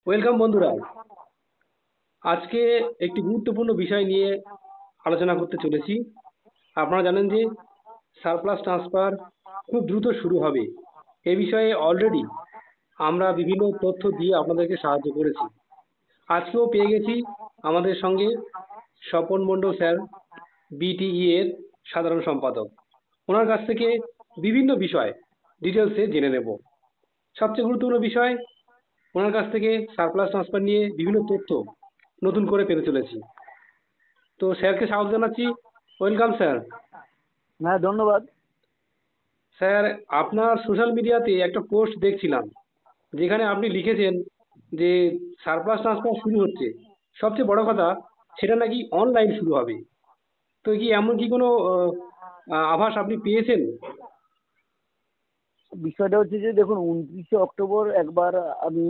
Welcome বন্ধুরা। আজকে একটি গুরুত্বপূর্ণ বিষয় নিয়ে আলোচনা করতে চলেছি। আপনারা জানেন যে সারপ্লাস ট্রান্সফার খুব দ্রুত শুরু হবে। এ বিষয়ে অলরেডি আমরা বিভিন্ন তথ্য দিয়ে আপনাদেরকে সাহায্য করেছি। আজকেও পেয়ে গেছি আমাদের সঙ্গে স্বপন মণ্ডল স্যার, বিটিই এর সাধারণ সম্পাদক। ওনার কাছ থেকে বিভিন্ন বিষয় ডিটেলসে জেনে নেব। সবচেয়ে গুরুত্বপূর্ণ বিষয়, ওনার কাছ থেকে সারপ্লাস ট্রান্সফার নিয়ে বিভিন্ন তথ্য নতুন করে পেতে চলেছি। তো স্যারকে স্বাগত জানাচ্ছি। Welcome sir. হ্যাঁ, ধন্যবাদ। স্যার, আপনার সোশ্যাল মিডিয়াতে একটা পোস্ট দেখছিলাম যেখানে আপনি লিখেছেন যে সারপ্লাস ট্রান্সফার শুরু হচ্ছে, সবচেয়ে বড় কথা সেটা নাকি অনলাইন শুরু হবে। তো কি এমন কি কোনো আভাস আপনি পেয়েছেন? বিষয়টা হচ্ছে যে দেখুন, 29শে অক্টোবর একবার আমি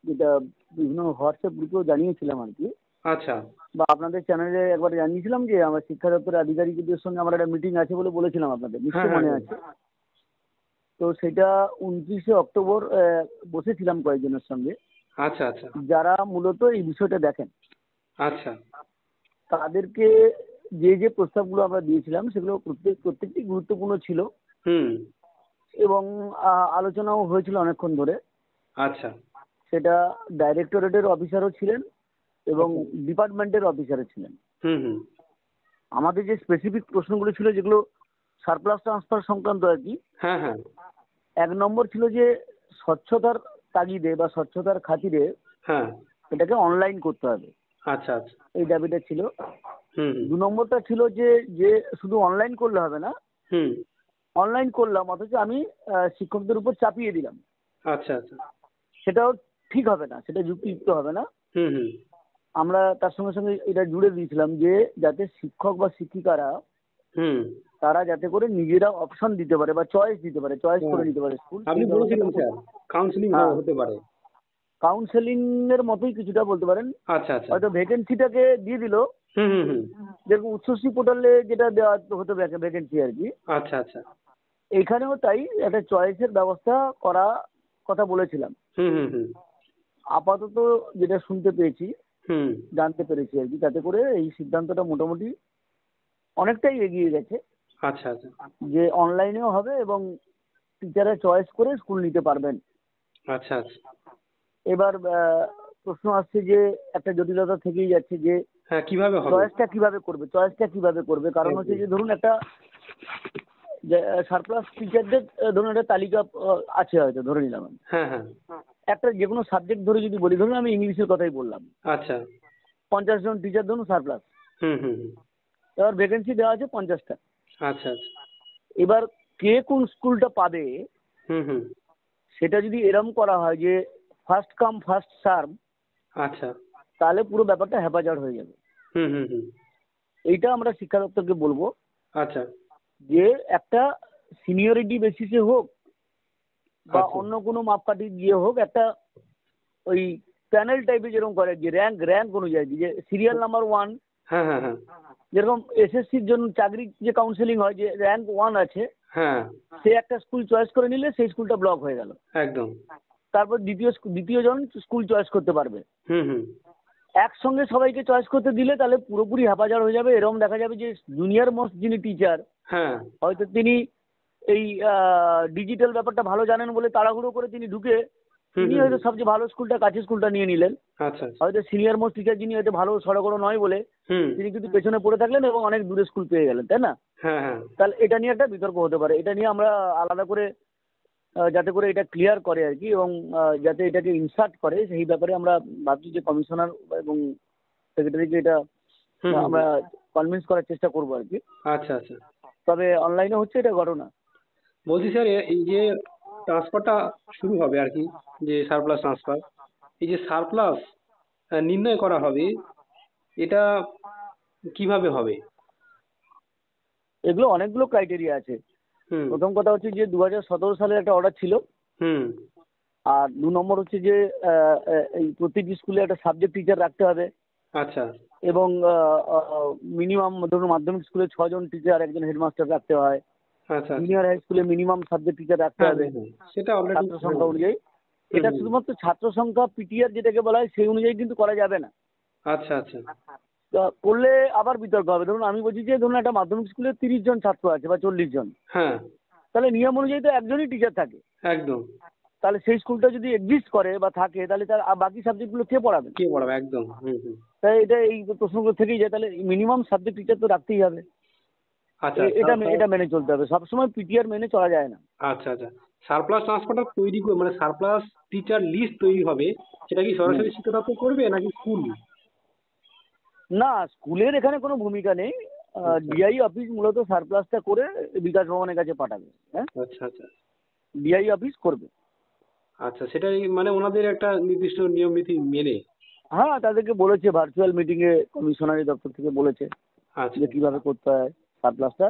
যেটা বিভিন্ন হোয়াটসঅ্যাপ গ্রুপেও জানিয়েছিলাম আর কি, আচ্ছা। বা আপনাদের চ্যানেলে একবার জানিয়েছিলাম যে আমার শিক্ষা দপ্তরের আধিকারিকদের সঙ্গে আমার একটা মিটিং আছে বলে বলেছিলাম আপনাদের, হ্যাঁ, নিশ্চয় হ্যাঁ, মনে হ্যাঁ। আছে। তো সেটা 29শে অক্টোবর বসেছিলাম কয়েকজনের সঙ্গে, আচ্ছা, আচ্ছা, যারা মূলত এই বিষয়টা দেখেন। আচ্ছা। তাদেরকে যে যে প্রস্তাবগুলো আমরা দিয়েছিলাম সেগুলো প্রত্যেকটি গুরুত্বপূর্ণ ছিল হুম। এবং আলোচনাও হয়েছিল অনেকক্ষণ ধরে। আচ্ছা, সেটা ডাইরেক্টরেটের অফিসারও ছিলেন এবং আচ্ছা। ডিপার্টমেন্টের অফিসারও ছিলেন। হুম, হুম। আমাদের যে স্পেসিফিক প্রশ্নগুলো ছিল, যেগুলো সারপ্লাস ট্রান্সফার সংক্রান্ত আর কি, হ্যাঁ, হ্যাঁ, 1 নম্বর ছিল যে স্বচ্ছতার তাগিদে বা স্বচ্ছতার খাতিরে হ্যাঁ। এটাকে অনলাইন করতে হবে, আচ্ছা, আচ্ছা। এই দাবিটা ছিল। হুম, হুম, 2 নম্বরটা ছিল যে যে শুধু অনলাইন করলে হবে না, হুম। অনলাইন করলাম অথচ আমি শিক্ষকদের উপর চাপিয়ে দিলাম, আচ্ছা, আচ্ছা। সেটাও ঠিক হবে না, সেটা যুক্তিযুক্ত হবে না। হুম, হুম, আমরা তার সঙ্গে সঙ্গে এটা জুড়ে দিয়েছিলাম যে যাতে শিক্ষক বা শিক্ষিকারা হুম। তারা যাতে করে নিজেরা অপশন দিতে পারে বা চয়েস দিতে পারে, চয়েস হ্যাঁ, করে নিতে পারে স্কুল, আপনি সেই বলেছিলেন ব্যবস্থাটা স্যার করতে। কাউন্সিলিং হ্যাঁ, হতে পারে। কাউন্সেলিং এর মতোই কিছুটা বলতে পারেন। আচ্ছা, আচ্ছা। হয়তো ভ্যাকেন্সিটাকে দিয়ে দিল, হুম, হুম, হুম। যেরকম উচ্চশ্রী পোর্টালে যেটা দেওয়া হতো ভ্যাকেন্সি আর কি, আচ্ছা, আচ্ছা। এখানেও তাই একটা চয়েসের ব্যবস্থা করা কথা বলেছিলাম। হুম, হুম, হুম। আপাতত যেটা শুনতে পেয়েছি, হুম। জানতে পেরেছি আর কি, তাতে করে এই সিদ্ধান্তটা মোটামুটি অনেকটাই এগিয়ে গেছে, আচ্ছা, আচ্ছা, যে অনলাইনেও হবে এবং টিচাররা চয়েস করে স্কুল নিতে পারবেন। আচ্ছা, আচ্ছা। এবার প্রশ্ন আসছে যে একটা জটিলতা থেকেই যাচ্ছে যে হ্যাঁ, কিভাবে হবে? চয়েসটা কিভাবে করবে, কারণ হচ্ছে একদম। যে ধরুন একটা সারপ্লাস টিচারদের ধরুন একটা তালিকা আছে, হয়তো ধরে নিলাম আমি। হ্যাঁ, হ্যাঁ। একটা যে কোনো সাবজেক্ট ধরে যদি বলি, ধরুন আমি ইংলিশের কথাই বললাম, আচ্ছা। 50 জন টিচার ধরুন সারপ্লাস, হুম, হুম, হুম। এবার ভ্যাকেন্সি দেওয়া আছে 50টা। আচ্ছা, আচ্ছা। এবার কে কোন স্কুলটা পাবে, হুম, হুম। সেটা যদি এরম করা হয় যে ফার্স্ট কাম ফার্স্ট সার্ভ, আচ্ছা। তাহলে পুরো ব্যাপারটা হেপাজার হয়ে যাবে। হুম, হুম, হুম। এইটা আমরা শিক্ষা দপ্তরকে বলবো আচ্ছা, যে একটা সিনিয়রিটি বেসিসে হোক বা আচ্ছা। অন্য কোনো মাপকাঠি দিয়ে হোক, একটা ওই প্যানেল টাইপের যেরকম করে, যে র্যাঙ্ক র্যাঙ্ক অনুযায়ী, যে সিরিয়াল নাম্বার 1, হ্যাঁ, হ্যাঁ, হ্যাঁ। যেরকম এসএসসির জন্য চাকরির যে কাউন্সেলিং হয়, যে র্যাঙ্ক 1 আছে, হ্যাঁ, সে একটা স্কুল চয়েস করে নিলে সেই স্কুলটা ব্লক হয়ে গেল, একদম। তারপর দ্বিতীয় জন স্কুল চয়েস করতে পারবে। হুম, হুম। একসঙ্গে সবাইকে চয়েস করতে দিলে তাহলে পুরোপুরি হেপাজার হয়ে যাবে। এরকম দেখা যাবে যে জুনিয়র মোস্ট যিনি টিচার, হ্যাঁ। হয়তো তিনি এই ডিজিটাল ব্যাপারটা ভালো জানেন বলে তাড়াহুড়ো করে তিনি ঢুকে, হুম, তিনি হুম, হয়তো হুম। সবচেয়ে ভালো স্কুলটা, কাছের স্কুলটা নিয়ে নিলেন। আচ্ছা, আচ্ছা। হয়তো সিনিয়র মোস্ট টিচার যিনি হয়তো ভালো সড়গড় নয় বলে হুম। তিনি কিন্তু পেছনে পড়ে থাকলেন এবং অনেক দূরে স্কুল পেয়ে গেলেন, তাই না? হ্যাঁ, হ্যাঁ। তাহলে এটা নিয়ে একটা বিতর্ক হতে পারে। এটা নিয়ে আমরা আলাদা করে যাতে করে এটা ক্লিয়ার করে আর কি, এবং যাতে এটাকে ইনসার্ট করে, সেই ব্যাপারে আমরা ভাবছি যে কমিশনার এবং সেক্রেটারিকে এটা হুম, হুম, আমরা হুম। কনভিন্স করার চেষ্টা করবো আর কি। আচ্ছা, আচ্ছা। তবে অনলাইনে হচ্ছে এটা ঘটনা। বলছি স্যার, এই যে ট্রান্সফারটা শুরু হবে আর কি, যে সারপ্লাস ট্রান্সফার, এই যে সারপ্লাস নির্ণয় করা হবে, এটা কিভাবে হবে? এগুলো অনেকগুলো ক্রাইটেরিয়া আছে। হুম, প্রথম কথা হচ্ছে যে 2017 সালের একটা অর্ডার ছিল। হুম। আর 2 নম্বর হচ্ছে যে এই প্রতিটি স্কুলে একটা সাবজেক্ট টিচার রাখতে হবে আচ্ছা, এবং মিনিমাম ধরুন মাধ্যমিক স্কুলে 6 জন টিচার, একজন হেডমাস্টার রাখতে হয়। আচ্ছা, আচ্ছা। জুনিয়র হাই স্কুলে মিনিমাম সাবজেক্ট টিচার রাখতে হ্যাঁ, হবে হ্যাঁ, হ্যাঁ। সেটা অলরেডি, ছাত্র হ্যাঁ। সংখ্যা অনুযায়ী। এটা হুম। শুধুমাত্র ছাত্র সংখ্যা পিটিআর যেটাকে বলা হয় সেই অনুযায়ী কিন্তু করা যাবে না। আচ্ছা আচ্ছা। তা করলে আবার বিতর্ক হবে। ধরুন আমি বলছি যে ধরুন একটা মাধ্যমিক স্কুলে 30 জন ছাত্র আছে বা 40 জন, হ্যাঁ। তাহলে নিয়ম অনুযায়ী তো একজনই টিচার থাকে। একদম। তাহলে সেই স্কুলটা যদি এক্সিস্ট করে বা থাকে তাহলে তার বাকি সাবজেক্টগুলো কে পড়াবেন? কে পড়াবে? একদম। হুম হুম। তাই এটা এই প্রশ্নগুলো থেকেই যায়, তাহলে মিনিমাম সাবজেক্ট টিচার তো রাখতেই হবে। আচ্ছা এটা মেনে চলতে হবে, সবসময় পিটিআর মেনে চলা যায় না। আচ্ছা আচ্ছা। সারপ্লাস ট্রান্সফারটা তৈরি করে মানে সারপ্লাস টিচার লিস্ট তৈরি হবে, সেটা কি হুম। সরাসরি শিক্ষা দপ্তর করবে নাকি স্কুল? না, স্কুলের এখানে কোনো ভূমিকা নেই। আচ্ছা ডিআই অফিস মূলত সারপ্লাসটা করে বিকাশ ভবনের কাছে পাঠাবে। হ্যাঁ, আচ্ছা আচ্ছা। ডিআই অফিস করবে। আচ্ছা, সেটাই মানে ওনাদের একটা নির্দিষ্ট নিয়ম নীতি মেনে। হ্যাঁ, তাদেরকে বলেছে ভার্চুয়াল মিটিংয়ে, কমিশনারি দপ্তর থেকে বলেছে আচ্ছা। যে কিভাবে করতে হয় সারপ্লাসটা।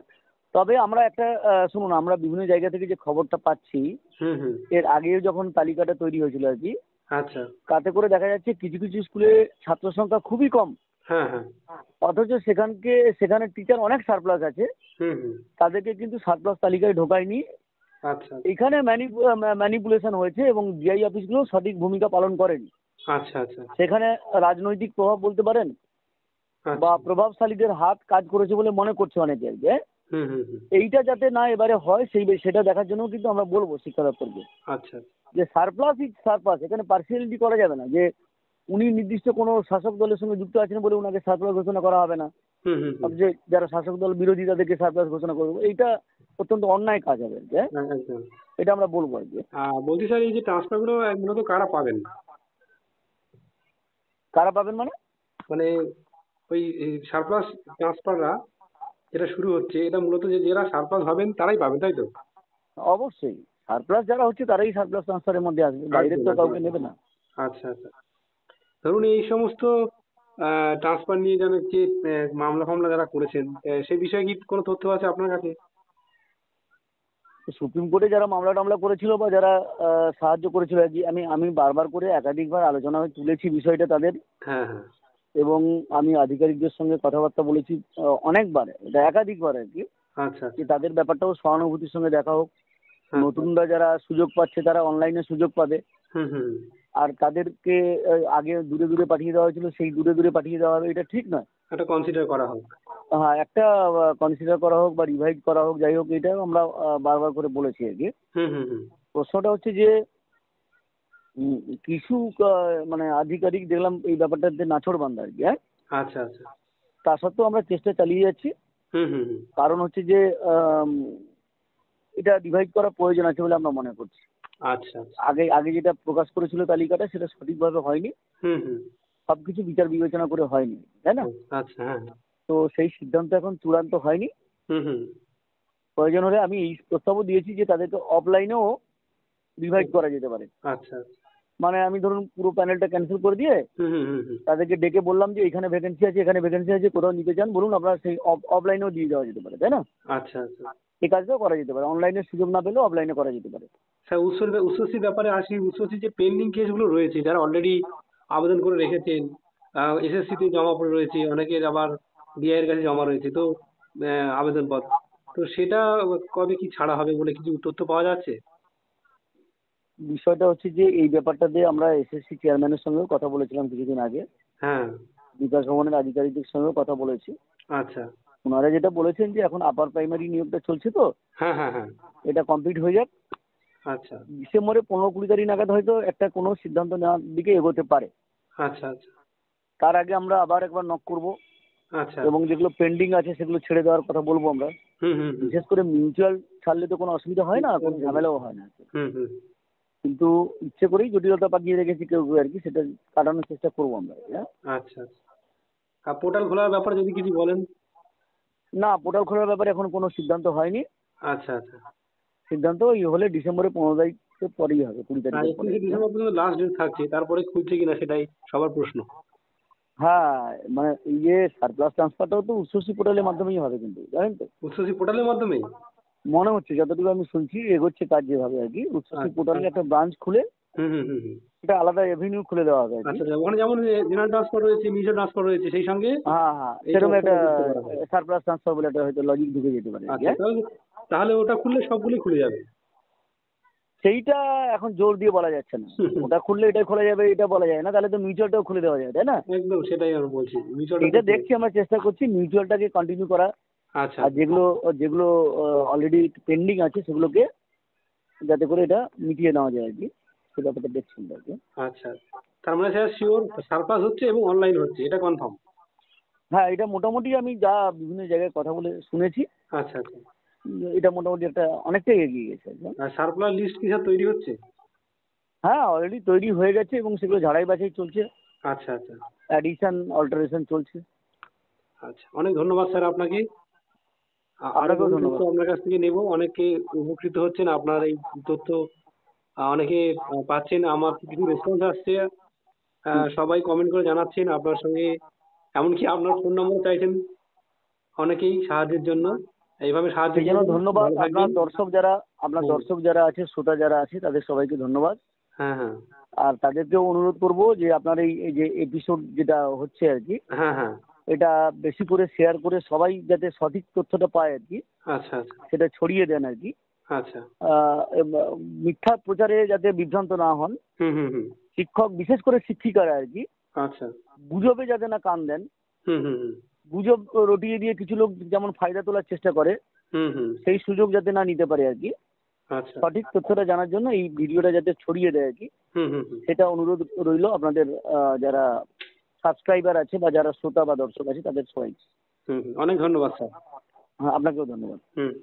তবে আমরা একটা শুনুন, আমরা বিভিন্ন জায়গা থেকে যে খবরটা পাচ্ছি, হুম হুম। এর আগেও যখন তালিকাটা তৈরি হয়েছিল আর কি, আচ্ছা। তাতে করে দেখা যাচ্ছে কিছু কিছু স্কুলে ছাত্র সংখ্যা খুবই কম, হ্যাঁ হ্যাঁ। অথচ সেখানে টিচার অনেক সারপ্লাস আছে, হুম হুম। তাদেরকে কিন্তু সারপ্লাস তালিকায় ঢোকায়নি। আচ্ছা এখানে ম্যানিপুলেশন হয়েছে এবং ডিআই অফিসগুলো সঠিক ভূমিকা পালন করেনি। আচ্ছা। আচ্ছা সেখানে রাজনৈতিক প্রভাব বলতে পারেন বা আচ্ছা। প্রভাবশালীদের হাত কাজ করেছে বলে মনে করছে অনেকে আর কি, হ্যাঁ? হুম হুম হুম। এইটা যাতে না এবারে হয় সেটা দেখার জন্য কিন্তু আমরা বলবো শিক্ষা দপ্তরকে আচ্ছা। যে সারপ্লাস ইজ সারপ্লাস, এখানে পার্সিয়ালিটি করা যাবে না যে উনি নির্দিষ্ট কোনো শাসক দলের সঙ্গে যুক্ত আছেন বলে ওনাকে সারপ্লাস ঘোষণা করা হবে না, হুম হুম হুম। অথচ যারা শাসক দল বিরোধী তাদেরকে সারপ্লাস ঘোষণা করবো, এইটা অত্যন্ত অন্যায় কাজ হবে আর কি, হ্যাঁ? হ্যাঁ, একদম। এটা আমরা বলবো আর কি। বলছি স্যার, এই যে ট্রান্সফার গুলো মূলত কারা পাবেন? কারা পাবেন মানে? মানে ওই সারপ্লাস ট্রান্সফাররা যেটা শুরু হচ্ছে, এটা মূলত যারা সারপ্লাস হবেন তারাই পাবেন, তাই তো? অবশ্যই সারপ্লাস যারা হচ্ছে তারাই সারপ্লাস ট্রান্সফারের মধ্যে আসবে, বাইরের একদম তো একদম কাউকে নেবে না। আচ্ছা আচ্ছা। ধরুন এই সমস্ত ট্রান্সফার নিয়ে যেন যে মামলা ফামলা যারা করেছেন, সেই বিষয়ে কি কোনো তথ্য আছে আপনার কাছে? তো সুপ্রিম কোর্টে যারা মামলা টামলা করেছিল বা যারা সাহায্য করেছিল আর কি, আমি আমি বারবার করে একাধিকবার আলোচনায় তুলেছি বিষয়টা তাদের, হ্যাঁ হ্যাঁ। এবং আমি আধিকারিকদের সঙ্গে কথাবার্তা বলেছি অনেকবার, এটা একাধিকবার আর কি, আচ্ছা যে আচ্ছা। তাদের ব্যাপারটাও সহানুভূতির সঙ্গে দেখা হোক। আচ্ছা। নতুনরা যারা সুযোগ পাচ্ছে তারা অনলাইনে সুযোগ পাবে, হুম হুম হুম। আর তাদেরকে আগে দূরে দূরে পাঠিয়ে দেওয়া হয়েছিল সেই দূরে দূরে পাঠিয়ে দেওয়া হবে, এটা ঠিক নয়। এটা কনসিডার করা হোক। হ্যাঁ, একটা কনসিডার করা হোক বা রিভাইজ করা হোক, যাই হোক, এটাও আমরা বারবার করে বলেছি আর কি। হুম হুম হুম। প্রশ্নটা হচ্ছে যে কিছু মানে আধিকারিক দেখলাম এই ব্যাপারটাতে নাছোড়বান্দা আর কি, হ্যাঁ? আচ্ছা আচ্ছা। তা সত্ত্বেও আমরা চেষ্টা চালিয়ে যাচ্ছি। হুম হুম হুম। কারণ হচ্ছে যে আম, এটা রিভাইজ করা প্রয়োজন আছে বলে আমরা মনে করছি। আচ্ছা আচ্ছা। আগে আগে যেটা প্রকাশ করেছিল তালিকাটা, সেটা সঠিকভাবে হয়নি, হুম হুম। সবকিছু বিচার বিবেচনা করে হয়নি, তাই না? আচ্ছা। হ্যাঁ হ্যাঁ। তো সেই সিদ্ধান্ত এখন চূড়ান্ত হয়নি। হুম হুম। প্রয়োজন হলে আমি এই প্রস্তাবও দিয়েছি যে তাদেরকে অফলাইনেও রিভাইজ হুম। করা যেতে পারে। আচ্ছা আচ্ছা। মানে আমি ধরুন পুরো প্যানেলটা ক্যান্সেল করে দিয়ে হুম হুম হুম হুম। তাদেরকে ডেকে বললাম যে এখানে ভ্যাকেন্সি আছে, এখানে ভ্যাকেন্সি আছে, কোথাও নিতে চান বলুন, আপনারা সেই অফলাইনেও দিয়ে দেওয়া যেতে পারে, তাই না? আচ্ছা আচ্ছা। এই কাজটাও করা যেতে পারে, অনলাইনে সুযোগ না পেলেও অফলাইনে করা যেতে পারে। স্যার, উচ্চশির ব্যাপারে আসি। উচ্চশির যে পেন্ডিং কেসগুলো রয়েছে, যারা অলরেডি আবেদন করে রেখেছেন, এসএসসি তে জমা পড়ে রয়েছে, অনেকের আবার ডিআই এর কাছে জমা রয়েছে, তো আবেদনপত্র, তো সেটা কবে কি ছাড়া হবে বলে কিছু তথ্য পাওয়া যাচ্ছে? বিষয়টা হচ্ছে যে এই ব্যাপারটাতে আমরা এসএসসি চেয়ারম্যানের সঙ্গেও কথা বলেছিলাম কিছুদিন আগে, হ্যাঁ। বিকাশ ভবনের আধিকারিকদের সঙ্গেও কথা বলেছি। আচ্ছা। ওনারা যেটা বলেছেন যে এখন আপার প্রাইমারি নিয়োগটা চলছে, তো হ্যাঁ হ্যাঁ হ্যাঁ। এটা কমপ্লিট হয়ে যাক, আচ্ছা ডিসেম্বরে 15-20 তারিখ নাগাদ হয়তো একটা কোনো সিদ্ধান্ত নেওয়ার দিকে এগোতে পারে। আচ্ছা। আচ্ছা তার আগে আমরা আবার একবার নক করব আচ্ছা। এবং যেগুলো পেন্ডিং আছে সেগুলো ছেড়ে দেওয়ার কথা বলবো আমরা। হুম হুম হুম। বিশেষ করে মিউচুয়াল ছাড়লে তো কোনো অসুবিধা হয় না, কোনো একদম। ঝামেলাও হয় না, হুম হুম। কিন্তু ইচ্ছে করেই জটিলতা পাকিয়ে রেখেছি কেউ কেউ আর কি, সেটা কাটানোর চেষ্টা করবো আমরা, হ্যাঁ? আচ্ছা আচ্ছা। আর পোর্টাল খোলার ব্যাপারে যদি কিছু বলেন। না, পোর্টাল খোলার ব্যাপারে এখন কোনো সিদ্ধান্ত হয়নি। আচ্ছা আচ্ছা। সিদ্ধান্ত হলে ডিসেম্বরে 15 তারিখের পরেই হবে, 20 আর তারিখের পরে, 31শে ডিসেম্বর পর্যন্ত লাস্ট ডেট থাকছে, তারপরে খুলছে কিনা সেটাই সবার প্রশ্ন। হ্যাঁ। মানে সারপ্লাস ট্রান্সফারটাও তো উচ্চশী পোর্টালের মাধ্যমেই হবে কিন্তু, জানেন তো? উচ্চশী পোর্টালের মাধ্যমে? মনে হচ্ছে, যতটুকু আমি শুনছি এগোচ্ছে কাজ যেভাবে আর কি, উচ্চশী আচ্ছা। পোর্টালে একটা ব্রাঞ্চ খুলে হুম হুম হুম হুম। একটা আলাদা এভিনিউ খুলে দেওয়া হবে আর কি। আচ্ছা আচ্ছা, ওখানে যেমন জেনারেল ট্রান্সফার রয়েছে, মিউচুয়াল ট্রান্সফার রয়েছে, সেই সঙ্গে হ্যাঁ হ্যাঁ, এই সেরকম একটা ট্রান্সফারও যুক্ত করা হবে। সারপ্লাস ট্রান্সফার বলে একটা হয়তো লজিক ঢুকে যেতে পারে আর কি, আচ্ছা, হ্যাঁ? তাহলে তাহলে ওটা খুললে সবগুলোই খুলে যাবে। সেইটা এখন জোর দিয়ে বলা যাচ্ছে না। ওটা খুললে এটা খোলা যাবে এটা বলা যায় না, তাহলে তো মিউচুয়ালটাও খুলে দেওয়া যায়, তাই না? একদম সেটাই আমি বলছি, মিউচুয়ালটা এটা দেখছি, আমরা চেষ্টা করছি মিউচুয়ালটাকে কন্টিনিউ করা। আচ্ছা আর যেগুলো যেগুলো অলরেডি পেন্ডিং আছে সেগুলোকে যাতে করে এটা মিটিয়ে নেওয়া যায় আর কি, সে ব্যাপারটা দেখছি আমরা আর কি। আচ্ছা। তার মানে স্যার শিওর সারপ্লাস হচ্ছে এবং অনলাইন হচ্ছে, এটা কনফার্ম? হ্যাঁ, এটা মোটামুটি আমি যা বিভিন্ন জায়গায় কথা বলে শুনেছি, আচ্ছা আচ্ছা। এটা মোটামুটি একটা অনেকটাই এগিয়ে গেছে একদম। আর সারপ্লাস লিস্ট কি স্যার তৈরি হচ্ছে? হ্যাঁ, অলরেডি তৈরি হয়ে গেছে এবং সেগুলো ঝাড়াই বাছাই চলছে, আচ্ছা আচ্ছা অ্যাডিশন অল্টারেশন চলছে। আচ্ছা। অনেক ধন্যবাদ স্যার আপনাকে। আরো আপনাকেও বহু তথ্য ধন্যবাদ। আপনার কাছ থেকে নেব, অনেকে উপকৃত হচ্ছেন আপনার এই তথ্য, অনেকে পাচ্ছেন, আমার কিছু রেসপন্স আসছে, সবাই কমেন্ট করে জানাচ্ছেন আপনার সঙ্গে, এমনকি আপনার ফোন নম্বর চাইছেন অনেকেই সাহায্যের জন্য। এইভাবে সাহায্য সেই জন্য করবেন, ধন্যবাদ। ভালো আপনার থাকবেন। দর্শক যারা, আপনার হ্যাঁ দর্শক যারা আছে, শ্রোতা যারা আছে, তাদের সবাইকে ধন্যবাদ। হ্যাঁ হ্যাঁ আর তাদেরকেও অনুরোধ করব যে আপনার এই যে এপিসোড যেটা হচ্ছে আর কি, হ্যাঁ হ্যাঁ। এটা বেশি করে শেয়ার করে সবাই যাতে সঠিক তথ্যটা পায় আর কি, আচ্ছা আচ্ছা সেটা ছড়িয়ে দেন আর কি। আচ্ছা। মিথ্যা প্রচারে যাতে বিভ্রান্ত না হন। হুম হুম হুম। শিক্ষক, বিশেষ করে শিক্ষিকারা আর কি, আচ্ছা। গুজবে যাতে না কান দেন। হুম হুম হুম। গুজব রটিয়ে দিয়ে কিছু লোক যেমন ফায়দা তোলার চেষ্টা করে, হুম হুম। সেই সুযোগ যাতে না নিতে পারে আর কি। আচ্ছা। সঠিক তথ্যটা জানার জন্য এই ভিডিওটা যাতে ছড়িয়ে দেয় আর কি, হুম হুম হুম। সেটা অনুরোধ রইল আপনাদের যারা সাবস্ক্রাইবার আছে বা যারা শ্রোতা বা দর্শক আছে তাদের সবাই। হুম হুম। অনেক ধন্যবাদ স্যার। হ্যাঁ, আপনাকেও ধন্যবাদ। হুম।